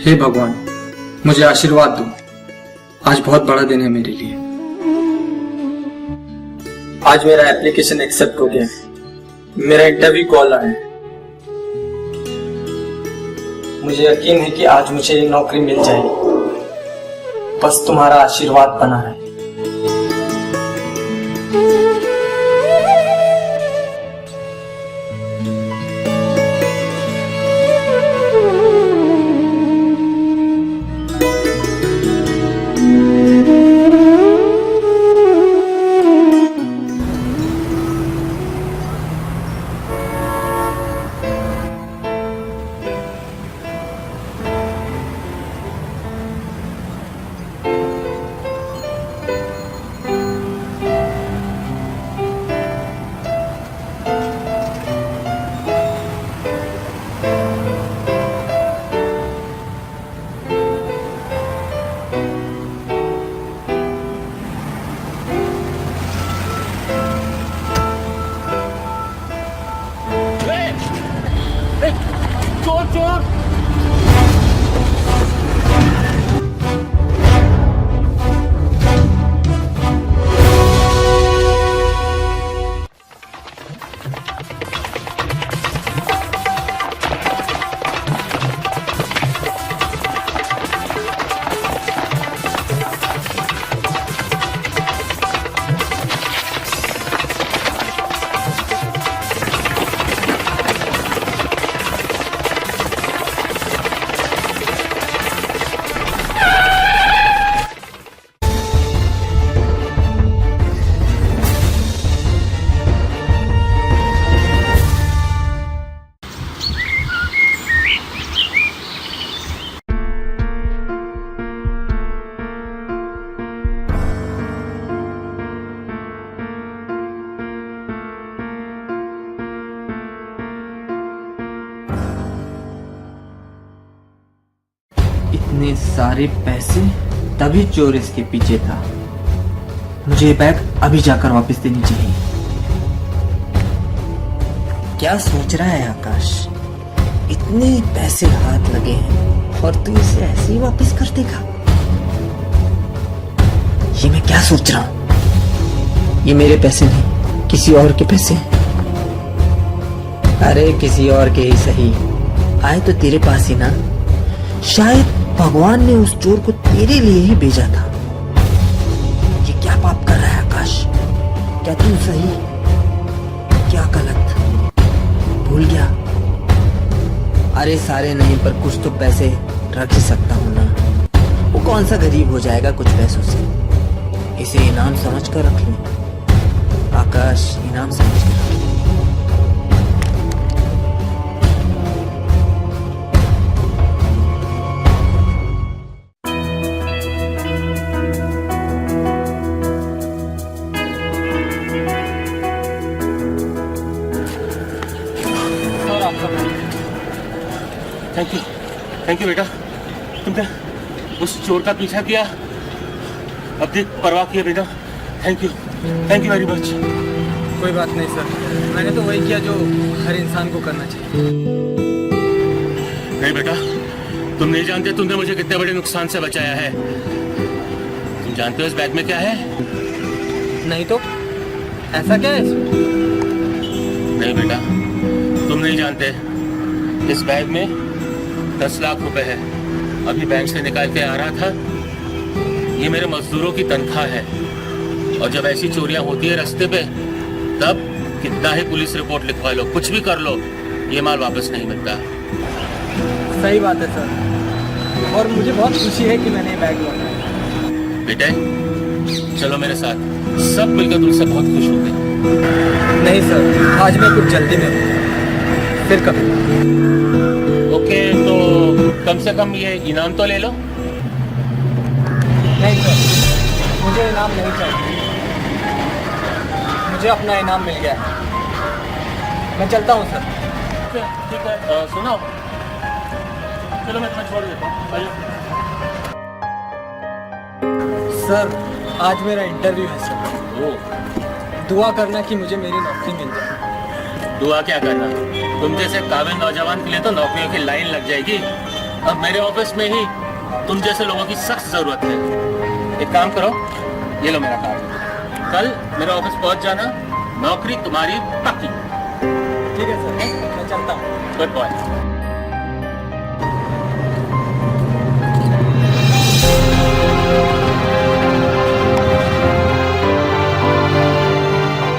हे भगवान, मुझे आशीर्वाद दो। आज बहुत बड़ा दिन है मेरे लिए। आज मेरा एप्लीकेशन एक्सेप्ट हो गया। मेरा इंटरव्यू कॉल आया है। मुझे यकीन है कि आज मुझे ये नौकरी मिल जाएगी। बस तुम्हारा आशीर्वाद बना है। चोर चोर इतने सारे पैसे, तभी चोर इसके पीछे था। मुझे ये बैग अभी जाकर वापस देनी चाहिए। क्या सोच रहा है आकाश? इतने पैसे हाथ लगे हैं और तू इसे ऐसे ही वापस कर देगा? ये मैं क्या सोच रहा हूँ? ये मेरे पैसे नहीं, किसी और के पैसे हैं। अरे किसी और के ही सही, आए तो तेरे पास ही ना। शायद भगवान ने उस चोर को तेरे लिए ही भेजा था। ये क्या पाप कर रहा है आकाश? क्या तू सही, क्या गलत? भूल गया? अरे सारे नहीं, पर कुछ तो पैसे रख ही सकता हूं ना। वो कौन सा गरीब हो जाएगा कुछ पैसों से? इसे इनाम समझ कर रख ले आकाश, इनाम समझ कर रख ले। थैंक यू बेटा। तुमने उस चोर का पीछा किया, अब देख परवाह किया बेटा। Thank you very much. कोई बात नहीं सर, मैंने तो वही किया जो हर इंसान को करना चाहिए। नहीं बेटा, तुम नहीं जानते तुमने मुझे कितने बड़े नुकसान से बचाया है। तुम जानते हो इस बैग में क्या है? नहीं तो ऐसा क्या है? नहीं बेटा, तुम नहीं जानते। इस बैग में 10 लाख रुपए है। अभी बैंक से निकाल के आ रहा था। ये मेरे मजदूरों की तनख्वाह है, और जब ऐसी चोरियां होती है रास्ते पे, तब कितना ही पुलिस रिपोर्ट लिखवा लो, कुछ भी कर लो, ये माल वापस नहीं मिलता। सही बात है सर, और मुझे बहुत खुशी है कि मैंने ये बैग लौटाया। बेटे चलो मेरे साथ, सब मिलकर तुमसे बहुत खुश होंगे। नहीं सर, आज मैं कुछ जल्दी में हूँ, फिर कभी। ओके, तो कम से कम ये इनाम तो ले लो। नहीं सर, मुझे इनाम नहीं चाहिए। मुझे अपना इनाम मिल गया है। मैं चलता हूँ सर। ठीक है, सुनो, चलो मैं तुम्हें छोड़ देता हूँ। सर आज मेरा इंटरव्यू है सर। दुआ करना कि मुझे मेरी नौकरी मिल जाए। दुआ क्या करना, तुम जैसे काबिल नौजवान के लिए तो नौकरियों की लाइन लग जाएगी। अब मेरे ऑफिस में ही तुम जैसे लोगों की सख्त जरूरत है। एक काम करो, ये लो मेरा कार्ड, कल मेरे ऑफिस पहुंच जाना, नौकरी तुम्हारी पक्की। ठीक है सर, मैं चलता हूँ। Good boy.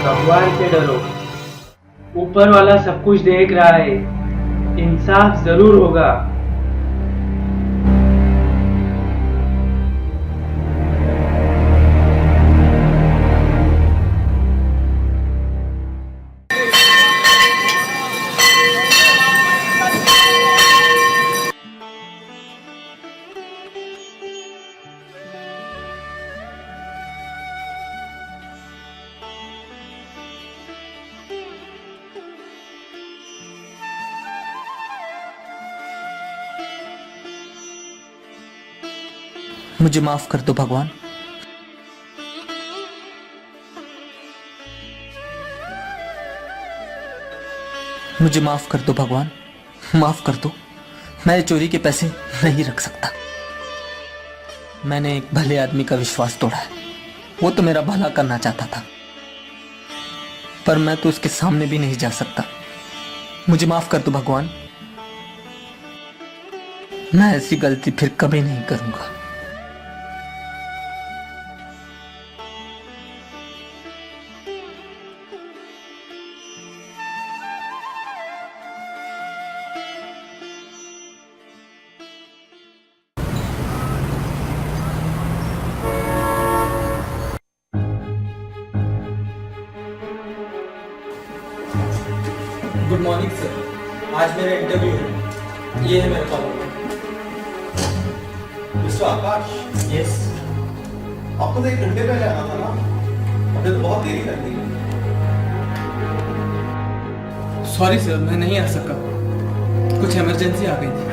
भगवान से डरो, ऊपर वाला सब कुछ देख रहा है, इंसाफ जरूर होगा। मुझे माफ कर दो भगवान। मुझे माफ कर दो भगवान, माफ कर दो। मैं चोरी के पैसे नहीं रख सकता। मैंने एक भले आदमी का विश्वास तोड़ा है। वो तो मेरा भला करना चाहता था, पर मैं तो उसके सामने भी नहीं जा सकता। मुझे माफ कर दो भगवान। मैं ऐसी गलती फिर कभी नहीं करूंगा। गुड मॉर्निंग सर, आज मेरा इंटरव्यू है। ये है मेरा कॉल। मिस्टर आकाश, यस। आपको तो 1 घंटे पहले आना था ना, अभी तो बहुत देरी कर दी। सॉरी सर, मैं नहीं आ सका, कुछ इमरजेंसी आ गई थी।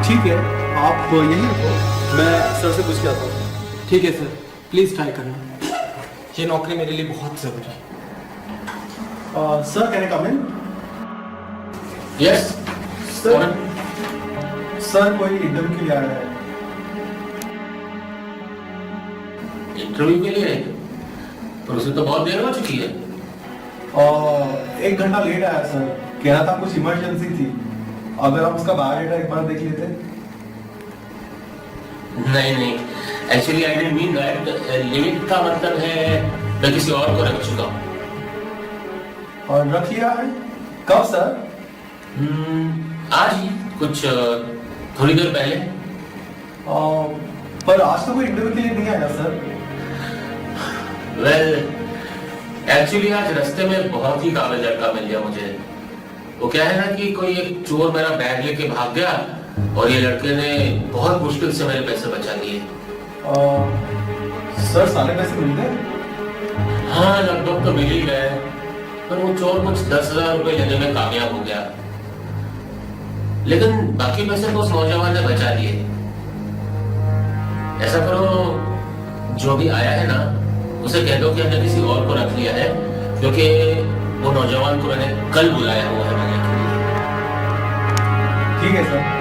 ठीक है, आप यहीं रुको, मैं सर से पूछ के आता हूँ। ठीक है सर, प्लीज ट्राई करना। ये नौकरी मेरे लिए बहुत जरूरी है। Sir, can I come in? Yes sir, sir कोई इंटरव्यू के लिए आया है। इंटरव्यू के लिए? पर उसे तो बहुत देर हो चुकी है। 1 घंटा लेट आया सर, कह रहा था कुछ इमरजेंसी थी। अगर आप उसका बायोडाटा एक बार देख लेते। नहीं, actually I didn't mean that. Limit का मतलब है मैं किसी और को रख चुका हूँ। और रख लिया है? कब सर? आज ही, कुछ थोड़ी देर पहले। पर आज तो कोई इंटरव्यू के लिए नहीं आया सर। वेल, एक्चुअली आज रास्ते में बहुत ही काबिल लड़का मिल गया मुझे। वो क्या है ना कि कोई एक चोर मेरा बैग लेके भाग गया और ये लड़के ने बहुत मुश्किल से मेरे पैसे बचा लिए। सर, सारे पैसे मिल गए? हाँ, लगभग तो मिल ही गए, पर वो चोर कुछ 10,000 रुपए लेने में कामयाब हो गया। लेकिन बाकी पैसे तो उस नौजवान ने बचा लिए। ऐसा करो, जो भी आया है ना, उसे कह दो कि हमने किसी और को रख लिया है, क्योंकि वो नौजवान को मैंने कल बुलाया हुआ है मिलने के लिए। ठीक है सर।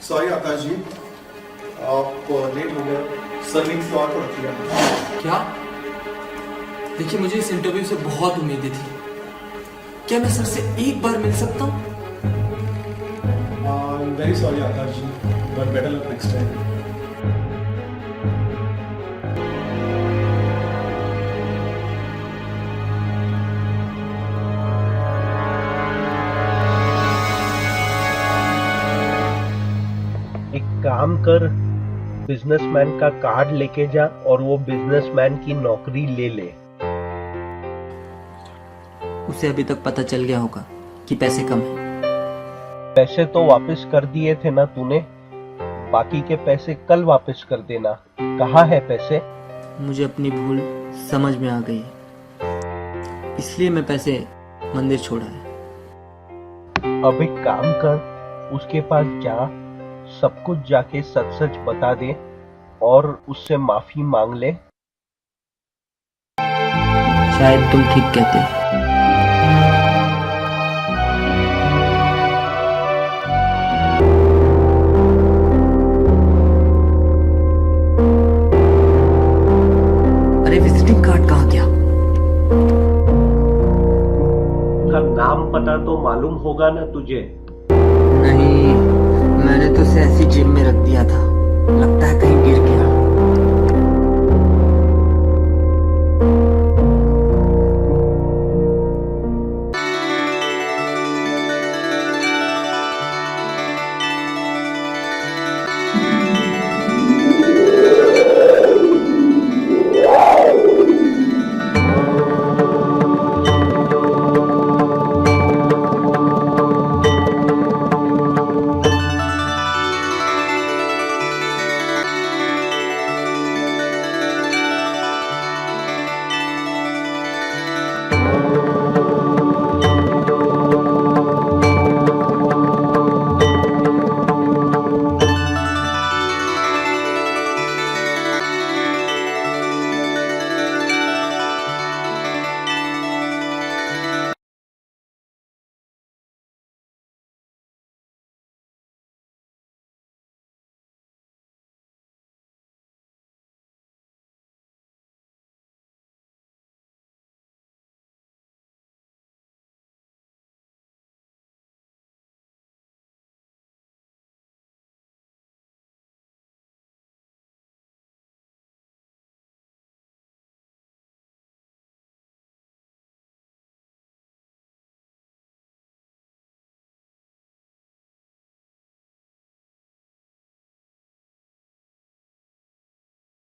सॉरी आकाश जी, आप लेट हो गए। सर ने किसी और को रख लिया। क्या? देखिए, मुझे इस इंटरव्यू से बहुत उम्मीदें थी। क्या मैं सर से एक बार मिल सकता हूँ? Very sorry Akash ji, but better luck next time. एक काम कर, बिजनेसमैन का कार्ड लेके जा और वो बिजनेसमैन की नौकरी ले ले। उसे अभी तक पता चल गया होगा कि पैसे कम हैं। पैसे तो वापस कर दिए थे ना तूने, बाकी के पैसे कल वापस कर देना। कहाँ है पैसे? मुझे अपनी भूल समझ में आ गई है, इसलिए मैं पैसे मंदिर छोड़ा है। अब एक काम कर, उसके पास जा, सब कुछ जाके सच सच बता दे, और उससे माफी मांग ले। शायद तुम ठीक कहते हो। अरे विजिटिंग कार्ड कहाँ गया? उसका नाम पता तो मालूम होगा ना तुझे? नहीं, मैंने तो उसे ऐसी जेब में रख दिया था, लगता है कहीं गिर गया।